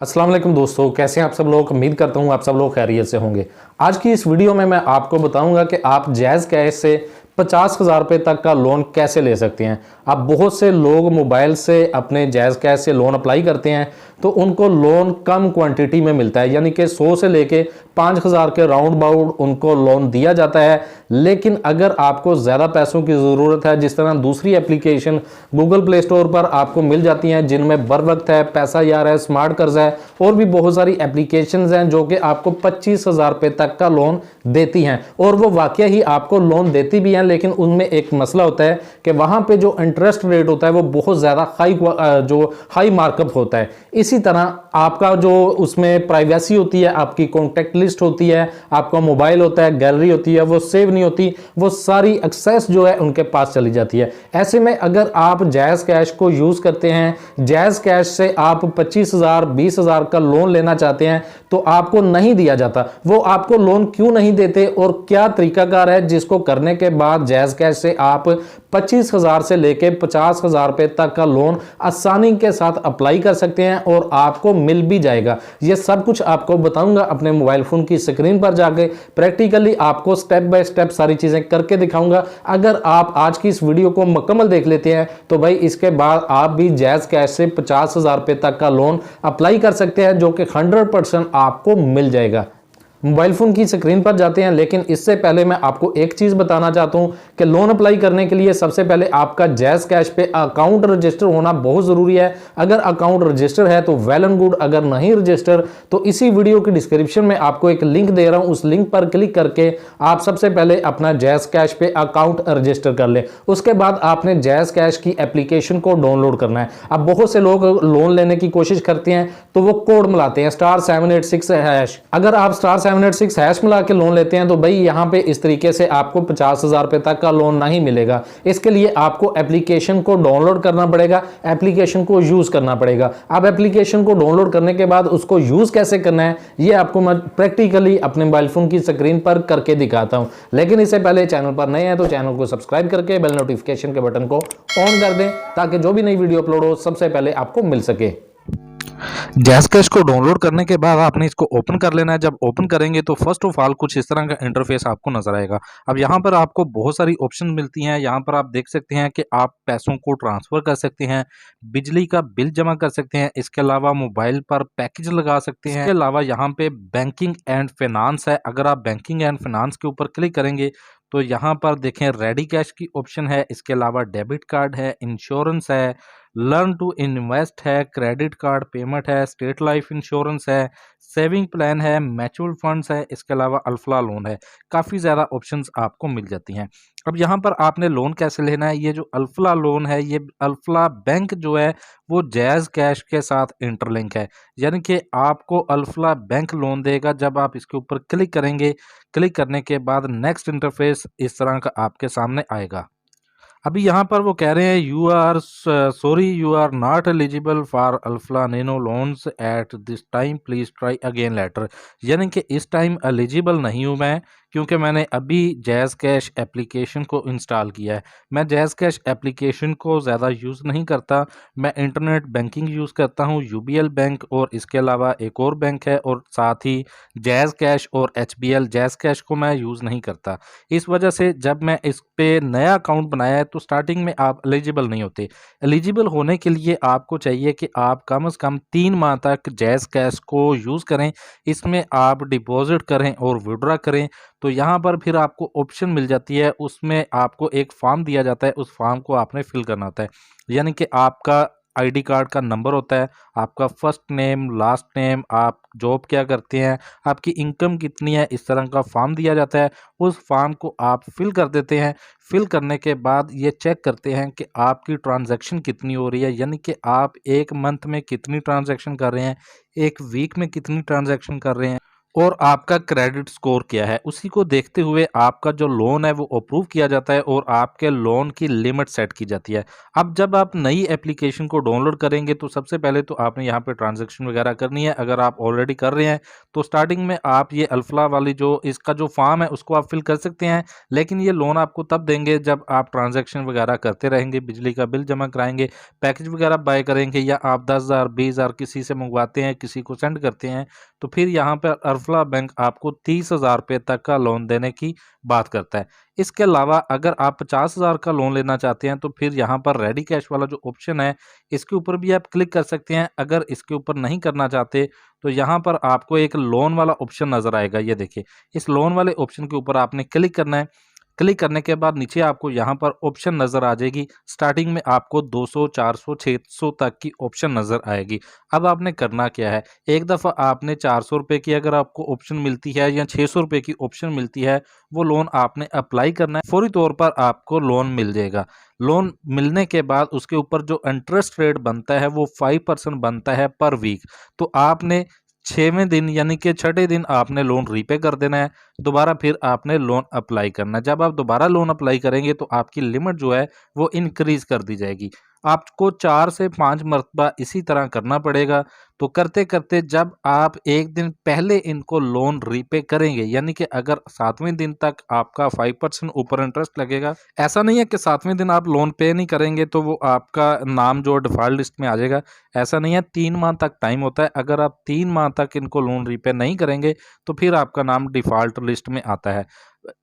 अस्सलाम वालेकुम दोस्तों, कैसे हैं आप सब लोग। उम्मीद करता हूं आप सब लोग खैरियत से होंगे। आज की इस वीडियो में मैं आपको बताऊंगा कि आप जायज़ कैश से 50,000 रुपये तक का लोन कैसे ले सकते हैं। अब बहुत से लोग मोबाइल से अपने जायज़ कैश से लोन अप्लाई करते हैं तो उनको लोन कम क्वांटिटी में मिलता है, यानी कि 100 से लेके 5,000 के राउंड अबाउट उनको लोन दिया जाता है। लेकिन अगर आपको ज़्यादा पैसों की ज़रूरत है, जिस तरह दूसरी एप्लीकेशन गूगल प्ले स्टोर पर आपको मिल जाती हैं जिनमें बर वक्त है, पैसा यार है, स्मार्ट कर्ज है और भी बहुत सारी एप्लीकेशंस हैं जो कि आपको 25,000 रुपये तक का लोन देती हैं और वो वाकई ही आपको लोन देती भी हैं। लेकिन उनमें एक मसला होता है कि वहाँ पे जो इंटरेस्ट रेट होता है वो बहुत ज़्यादा हाई मार्कअप होता है। इसी तरह आपका जो उसमें प्राइवेसी होती है, आपकी कॉन्टैक्ट लिस्ट होती है, आपका मोबाइल होता है, गैलरी होती है, वो सेव नहीं होती, वो सारी एक्सेस जो है उनके पास चली जाती है। ऐसे में अगर आप जायज़ कैश को यूज़ करते हैं, जायज़ कैश से आप 25,000 20,000 का लोन लेना चाहते हैं तो आपको नहीं दिया जाता। वो आपको लोन क्यों नहीं देते और क्या तरीकाकार है जिसको करने के बाद जायज़ कैश से आप 25,000 से लेके 50,000 रुपए तक का लोन आसानी के साथ अप्लाई कर सकते हैं और आपको मिल भी जाएगा। ये सब कुछ आपको बताऊंगा अपने मोबाइल फोन की स्क्रीन पर जाके, प्रैक्टिकली आपको स्टेप बाय स्टेप सारी चीजें करके दिखाऊंगा। अगर आप आज की इस वीडियो को मुकम्मल देख लेते हैं तो भाई इसके बाद आप भी जायज़ कैश से 50,000 रुपए तक का लोन अप्लाई कर सकते हैं जो कि 100% आपको मिल जाएगा। मोबाइल फ़ोन की स्क्रीन पर जाते हैं, लेकिन इससे पहले मैं आपको एक चीज़ बताना चाहता हूं कि लोन अप्लाई करने के लिए सबसे पहले आपका जायज़ कैश पे अकाउंट रजिस्टर होना बहुत ज़रूरी है। अगर अकाउंट रजिस्टर है तो वेल एंड गुड, अगर नहीं रजिस्टर तो इसी वीडियो की डिस्क्रिप्शन में आपको एक लिंक दे रहा हूं, उस लिंक पर क्लिक करके आप सबसे पहले अपना जायज़ कैश पे अकाउंट रजिस्टर कर लें। उसके बाद आपने जायज़ कैश की एप्लीकेशन को डाउनलोड करना है। अब बहुत से लोग लोन लेने की कोशिश करते हैं तो वो कोड मिलाते हैं *786#। अगर आप *786# मिला के लोन लेते हैं तो भाई यहाँ पे इस तरीके से आपको 50,000 रुपए तक का लोन नहीं मिलेगा। इसके लिए आपको एप्लीकेशन को डाउनलोड करना पड़ेगा, एप्लीकेशन को यूज करना पड़ेगा। अब एप्लीकेशन को डाउनलोड करने के बाद उसको यूज कैसे करना है ये आपको मैं प्रैक्टिकली अपने मोबाइल फोन की स्क्रीन पर करके दिखाता हूं। लेकिन इससे पहले चैनल पर नए हैं तो चैनल को सब्सक्राइब करके बेल नोटिफिकेशन के बटन को ऑन कर दें ताकि जो भी नई वीडियो अपलोड हो सबसे पहले आपको मिल सके। जायज़ कैश को डाउनलोड करने के बाद आपने इसको ओपन कर लेना है। जब ओपन करेंगे तो फर्स्ट ऑफ ऑल कुछ इस तरह का इंटरफेस आपको नजर आएगा। अब यहाँ पर आपको बहुत सारी ऑप्शन मिलती हैं। यहाँ पर आप देख सकते हैं कि आप पैसों को ट्रांसफर कर सकते हैं, बिजली का बिल जमा कर सकते हैं, इसके अलावा मोबाइल पर पैकेज लगा सकते हैं। इसके अलावा यहाँ पे बैंकिंग एंड फाइनेंस है। अगर आप बैंकिंग एंड फाइनेंस के ऊपर क्लिक करेंगे तो यहाँ पर देखें रेडी कैश की ऑप्शन है, इसके अलावा डेबिट कार्ड है, इंश्योरेंस है, लर्न टू इन्वेस्ट है, क्रेडिट कार्ड पेमेंट है, स्टेट लाइफ इंश्योरेंस है, सेविंग प्लान है, म्यूचुअल फंड्स है, इसके अलावा अल्फला लोन है। काफ़ी ज़्यादा ऑप्शंस आपको मिल जाती हैं। अब यहाँ पर आपने लोन कैसे लेना है, ये जो अल्फला लोन है ये अल्फला बैंक जो है वो जायज़ कैश के साथ इंटरलिंक है, यानी कि आपको अल्फला बैंक लोन देगा। जब आप इसके ऊपर क्लिक करेंगे, क्लिक करने के बाद नेक्स्ट इंटरफेस इस तरह का आपके सामने आएगा। अभी यहाँ पर वो कह रहे हैं you are not eligible for Alfalah nano loans at this time, please try again later. यानी कि इस टाइम एलिजिबल नहीं हूँ मैं, क्योंकि मैंने अभी जायज़ कैश एप्लीकेशन को इंस्टॉल किया है। मैं जायज़ कैश एप्लीकेशन को ज़्यादा यूज़ नहीं करता, मैं इंटरनेट बैंकिंग यूज़ करता हूँ, यूबीएल बैंक और इसके अलावा एक और बैंक है, और साथ ही जायज़ कैश और एचबीएल। जायज़ कैश को मैं यूज़ नहीं करता। इस वजह से जब मैं इस पे नया अकाउंट बनाया है तो स्टार्टिंग में आप एलिजिबल नहीं होते। एलिजिबल होने के लिए आपको चाहिए कि आप कम से कम 3 माह तक जायज़ कैश को यूज़ करें, इसमें आप डिपॉजिट करें और विड्रॉ करें। तो यहाँ पर फिर आपको ऑप्शन मिल जाती है, उसमें आपको एक फॉर्म दिया जाता है, उस फॉर्म को आपने फिल करना होता है। यानी कि आपका आईडी कार्ड का नंबर होता है, आपका फर्स्ट नेम, लास्ट नेम, आप जॉब क्या करते हैं, आपकी इनकम कितनी है, इस तरह का फॉर्म दिया जाता है। उस फॉर्म को आप फिल कर देते हैं। फिल करने के बाद ये चेक करते हैं कि आपकी ट्रांजैक्शन कितनी हो रही है, यानी कि आप एक मंथ में कितनी ट्रांजैक्शन कर रहे हैं, एक वीक में कितनी ट्रांजैक्शन कर रहे हैं। और आपका क्रेडिट स्कोर क्या है, उसी को देखते हुए आपका जो लोन है वो अप्रूव किया जाता है और आपके लोन की लिमिट सेट की जाती है। अब जब आप नई एप्लीकेशन को डाउनलोड करेंगे तो सबसे पहले तो आपने यहाँ पे ट्रांजैक्शन वगैरह करनी है। अगर आप ऑलरेडी कर रहे हैं तो स्टार्टिंग में आप ये अल्फला वाली जो इसका जो फॉर्म है उसको आप फिल कर सकते हैं, लेकिन ये लोन आपको तब देंगे जब आप ट्रांजैक्शन वगैरह करते रहेंगे, बिजली का बिल जमा कराएंगे, पैकेज वगैरह बाय करेंगे, या आप 10,000 20,000 किसी से मंगवाते हैं, किसी को सेंड करते हैं, तो फिर यहाँ पर अल्फला बैंक आपको 30,000 रुपये तक का लोन देने की बात करता है। इसके अलावा अगर आप 50,000 का लोन लेना चाहते हैं तो फिर यहाँ पर रेडी कैश वाला जो ऑप्शन है इसके ऊपर भी आप क्लिक कर सकते हैं। अगर इसके ऊपर नहीं करना चाहते तो यहाँ पर आपको एक लोन वाला ऑप्शन नज़र आएगा, ये देखिए। इस लोन वाले ऑप्शन के ऊपर आपने क्लिक करना है। क्लिक करने के बाद नीचे आपको यहाँ पर ऑप्शन नज़र आ जाएगी। स्टार्टिंग में आपको 200, 400, 600 तक की ऑप्शन नज़र आएगी। अब आपने करना क्या है, एक दफ़ा आपने 400 रुपये की अगर आपको ऑप्शन मिलती है या 600 रुपये की ऑप्शन मिलती है, वो लोन आपने अप्लाई करना है। फौरी तौर पर आपको लोन मिल जाएगा। लोन मिलने के बाद उसके ऊपर जो इंटरेस्ट रेट बनता है वो 5% बनता है पर वीक। तो आपने 6वें दिन यानी कि छठे दिन आपने लोन रीपे कर देना है। दोबारा फिर आपने लोन अप्लाई करना है। जब आप दोबारा लोन अप्लाई करेंगे तो आपकी लिमिट जो है वो इंक्रीज़ कर दी जाएगी। आपको 4 से 5 मर्तबा इसी तरह करना पड़ेगा। तो करते-करते जब आप 1 दिन पहले इनको लोन रीपे करेंगे, यानी कि अगर 7वें दिन तक आपका 5% ऊपर इंटरेस्ट लगेगा। ऐसा नहीं है कि 7वें दिन आप लोन पे नहीं करेंगे तो वो आपका नाम जो डिफ़ॉल्ट लिस्ट में आ जाएगा। ऐसा नहीं है, 3 माह तक टाइम होता है। अगर आप 3 माह तक इनको लोन रीपे नहीं करेंगे तो फिर आपका नाम डिफ़ॉल्ट लिस्ट में आता है।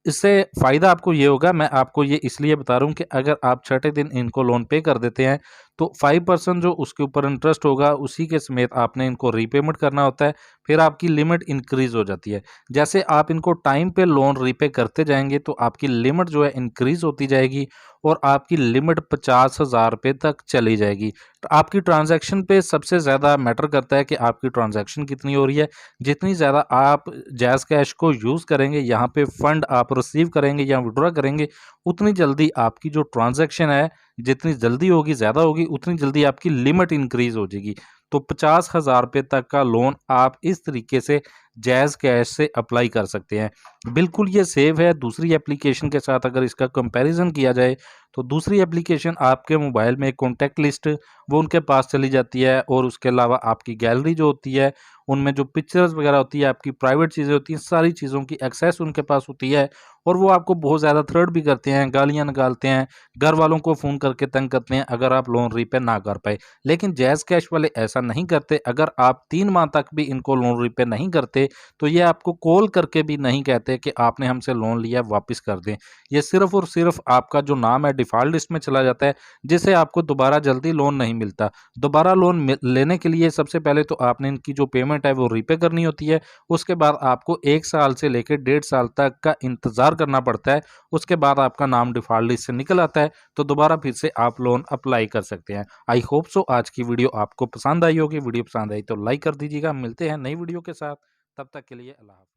इससे फ़ायदा आपको ये होगा, मैं आपको ये इसलिए बता रहा हूँ कि अगर आप छठे दिन इनको लोन पे कर देते हैं तो 5% जो उसके ऊपर इंटरेस्ट होगा उसी के समेत आपने इनको रीपेमेंट करना होता है। फिर आपकी लिमिट इंक्रीज़ हो जाती है। जैसे आप इनको टाइम पे लोन रीपे करते जाएँगे तो आपकी लिमिट जो है इंक्रीज़ होती जाएगी और आपकी लिमिट 50,000 रुपये तक चली जाएगी। तो आपकी ट्रांज़ैक्शन पे सबसे ज़्यादा मैटर करता है कि आपकी ट्रांज़ैक्शन कितनी हो रही है। जितनी ज़्यादा आप जैज़ कैश को यूज़ करेंगे, यहाँ पे फंड आप रिसीव करेंगे या विथड्रॉ करेंगे, उतनी जल्दी आपकी जो ट्रांज़ैक्शन है, जितनी जल्दी होगी, ज़्यादा होगी, उतनी जल्दी आपकी लिमिट इंक्रीज़ हो जाएगी। तो 50,000 रुपये तक का लोन आप इस तरीके से जैज़ कैश से अप्लाई कर सकते हैं। बिल्कुल ये सेव है दूसरी एप्लीकेशन के साथ। अगर इसका कंपैरिज़न किया जाए तो दूसरी एप्लीकेशन आपके मोबाइल में कॉन्टैक्ट लिस्ट वो उनके पास चली जाती है, और उसके अलावा आपकी गैलरी जो होती है उनमें जो पिक्चर्स वगैरह होती है, आपकी प्राइवेट चीज़ें होती हैं, सारी चीज़ों की एक्सेस उनके पास होती है, और वो आपको बहुत ज़्यादा थ्रेट भी करते हैं, गालियाँ निकालते हैं, घर वालों को फ़ोन करके तंग करते हैं अगर आप लोन रीपे ना कर पाए। लेकिन जैज़ कैश वाले ऐसा नहीं करते। अगर आप 3 माह तक भी इनको लोन रीपे नहीं करते तो ये आपको कॉल करके भी नहीं कहते कि आपने हमसे लोन लिया वापस कर दें। ये सिर्फ़ और सिर्फ़ आपका जो नाम है डिफ़ॉल्ट लिस्ट में चला जाता है, जिससे आपको दोबारा जल्दी लोन नहीं मिलता। दोबारा लोन लेने के लिए सबसे पहले तो आपने इनकी जो पेमेंट है वो रीपे करनी होती है। उसके बाद आपको 1 साल से लेकर 1.5 साल तक का इंतज़ार करना पड़ता है। उसके बाद आपका नाम डिफ़ॉल्ट लिस्ट से निकल आता है, तो दोबारा फिर से आप लोन अप्लाई कर सकते हैं। आई होप सो आज की वीडियो आपको पसंद आई होगी। वीडियो पसंद आई तो लाइक कर दीजिएगा। मिलते हैं नई वीडियो के साथ, तब तक के लिए अल्लाह हाफ़िज़।